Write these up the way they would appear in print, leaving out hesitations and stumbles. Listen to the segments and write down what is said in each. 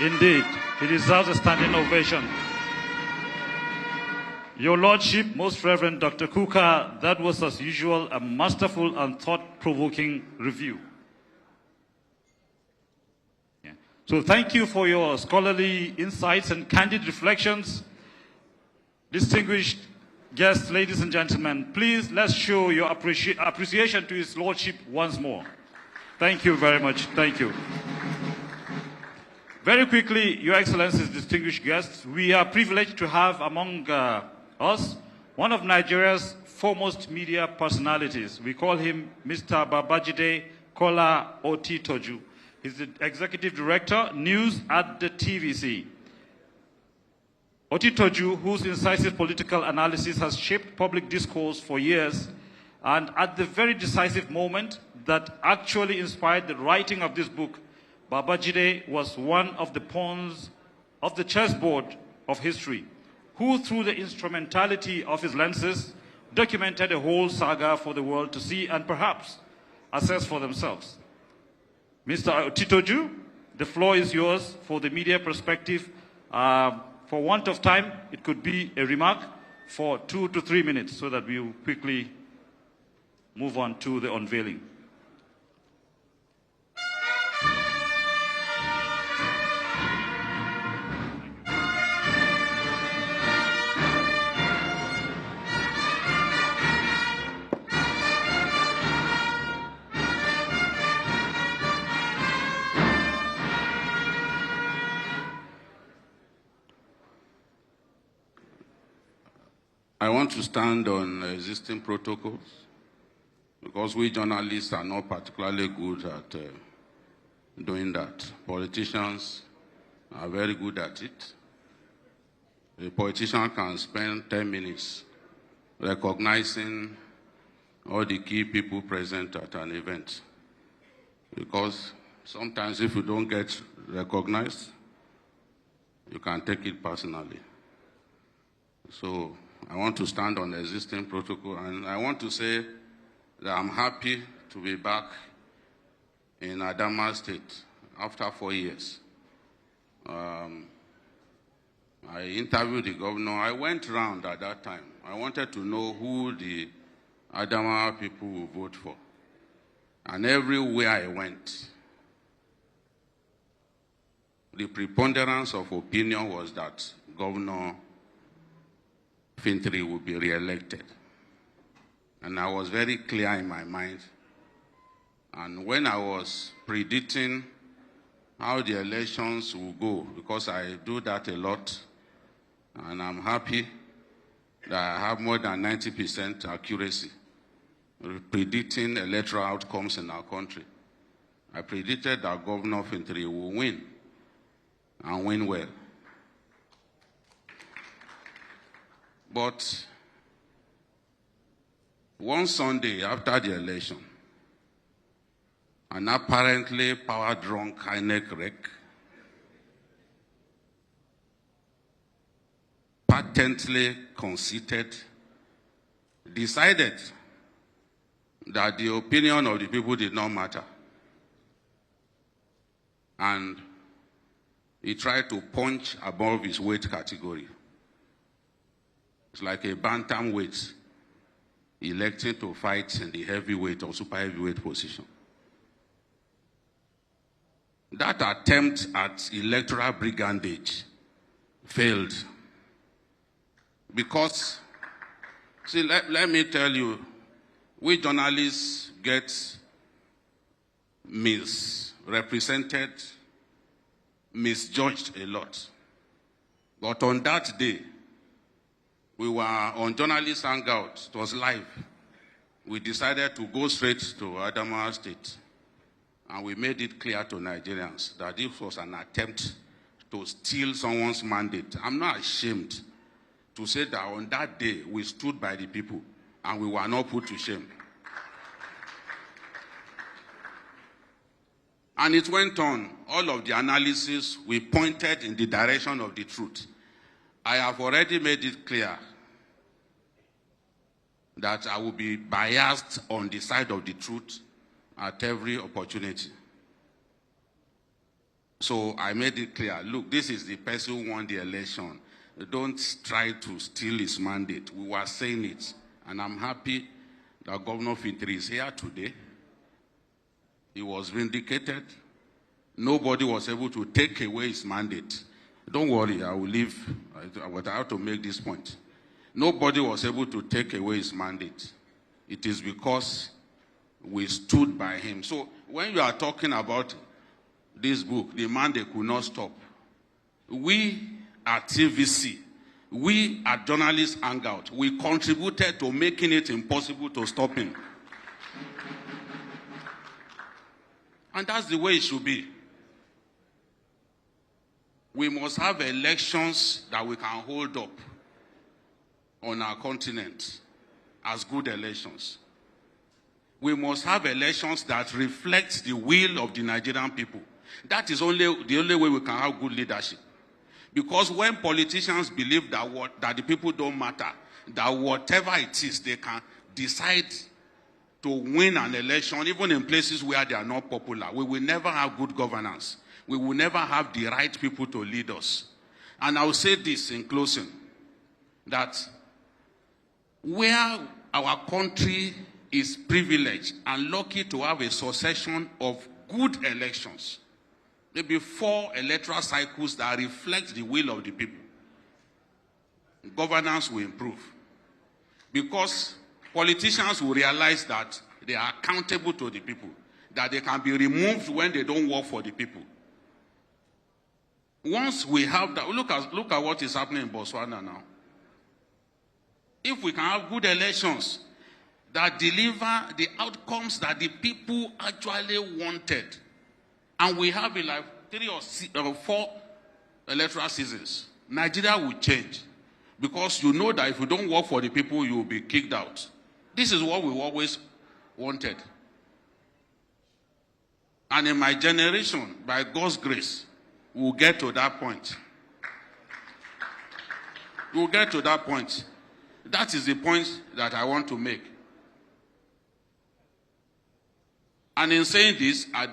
Indeed, he deserves a standing ovation. Your Lordship, Most Reverend Dr. Kuka, that was as usual a masterful and thought-provoking review. Yeah. So thank you for your scholarly insights and candid reflections. Distinguished guests, ladies and gentlemen, please let's show your appreciation to His Lordship once more. Thank you very much. Thank you. Very quickly, Your Excellencies, distinguished guests, we are privileged to have among us one of Nigeria's foremost media personalities. We call him Mr. Babajide Kola Otitoju. He's the Executive Director, News at the TVC. Otitoju, whose incisive political analysis has shaped public discourse for years, and at the very decisive moment that actually inspired the writing of this book, Babajide was one of the pawns of the chessboard of history, who through the instrumentality of his lenses documented a whole saga for the world to see and perhaps assess for themselves. Mr. Otitoju, the floor is yours for the media perspective. For want of time, it could be a remark for 2 to 3 minutes so that we will quickly move on to the unveiling. I want to stand on existing protocols because we journalists are not particularly good at doing that. Politicians are very good at it. A politician can spend 10 minutes recognizing all the key people present at an event, because sometimes if you don't get recognized, you can take it personally. So I want to stand on the existing protocol, and I want to say that I'm happy to be back in Adamawa State after 4 years. I interviewed the governor. I went around at that time. I wanted to know who the Adamawa people will vote for. And everywhere I went, the preponderance of opinion was that Governor Fintiri would be re-elected. And I was very clear in my mind. And when I was predicting how the elections will go, because I do that a lot, and I'm happy that I have more than 90% accuracy predicting electoral outcomes in our country. I predicted that Governor Fintiri will win, and win well. But one Sunday after the election, an apparently power-drunk INEC rec patently conceited decided that the opinion of the people did not matter. And he tried to punch above his weight category. It's like a bantamweight electing to fight in the heavyweight or super heavyweight position. That attempt at electoral brigandage failed. Because, see, let me tell you, we journalists get misrepresented, misjudged a lot. But on that day, we were on Journalist Hangout. It was live. We decided to go straight to Adamawa State. And we made it clear to Nigerians that this was an attempt to steal someone's mandate. I'm not ashamed to say that on that day, we stood by the people and we were not put to shame. And it went on. All of the analysis, we pointed in the direction of the truth. I have already made it clear that I will be biased on the side of the truth at every opportunity. So I made it clear, look, this is the person who won the election. Don't try to steal his mandate. We were saying it. And I'm happy that Governor Fintiri is here today. He was vindicated. Nobody was able to take away his mandate. Don't worry, I will leave. But I have to make this point. Nobody was able to take away his mandate. It is because we stood by him. So when you are talking about this book, the mandate could not stop. We at TVC, we at Journalists Hangout, we contributed to making it impossible to stop him. And that's the way it should be. We must have elections that we can hold up on our continent as good elections. We must have elections that reflect the will of the Nigerian people. That is the only way we can have good leadership. Because when politicians believe that the people don't matter, that whatever it is, they can decide to win an election, even in places where they are not popular, we will never have good governance. We will never have the right people to lead us. And I will say this in closing, that where our country is privileged and lucky to have a succession of good elections, maybe 4 electoral cycles that reflect the will of the people, governance will improve. Because politicians will realize that they are accountable to the people, that they can be removed when they don't work for the people. Once we have that, look at what is happening in Botswana now. If we can have good elections that deliver the outcomes that the people actually wanted, and we have in like 3 or 4 electoral seasons, Nigeria will change. Because you know that if you don't work for the people, you will be kicked out. This is what we always wanted. And in my generation, by God's grace, we'll get to that point. We'll get to that point. That is the point that I want to make. And in saying this, I'm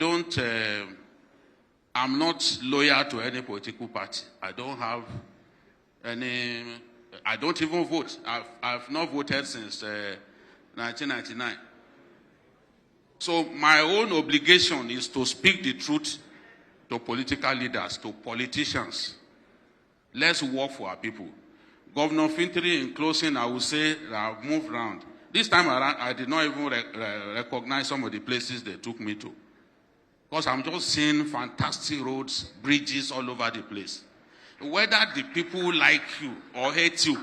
not loyal to any political party. I don't have any, I don't even vote. I've not voted since 1999. So my own obligation is to speak the truth to political leaders, to politicians. Let's work for our people. Governor Fintiri, in closing, I will say that I've moved around. This time around, I did not even recognize some of the places they took me to. Because I'm just seeing fantastic roads, bridges all over the place. Whether the people like you or hate you,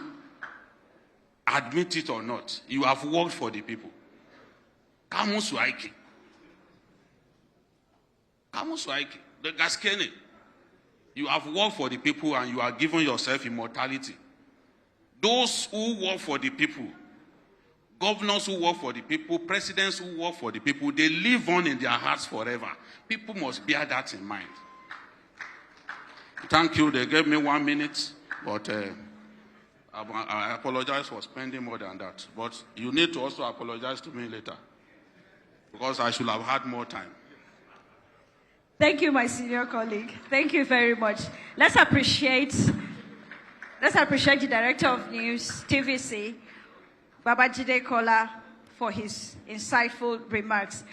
admit it or not, you have worked for the people. Kamu Suaiki. Kamu Suaiki. The Gaskene. You have worked for the people and you are giving yourself immortality. Those who work for the people, governors who work for the people, presidents who work for the people, they live on in their hearts forever. People must bear that in mind. Thank you. They gave me 1 minute, but I apologize for spending more than that. But you need to also apologize to me later, because I should have had more time. Thank you, my senior colleague. Thank you very much. Let's appreciate the Director of News, TVC, Babajide Kola, for his insightful remarks.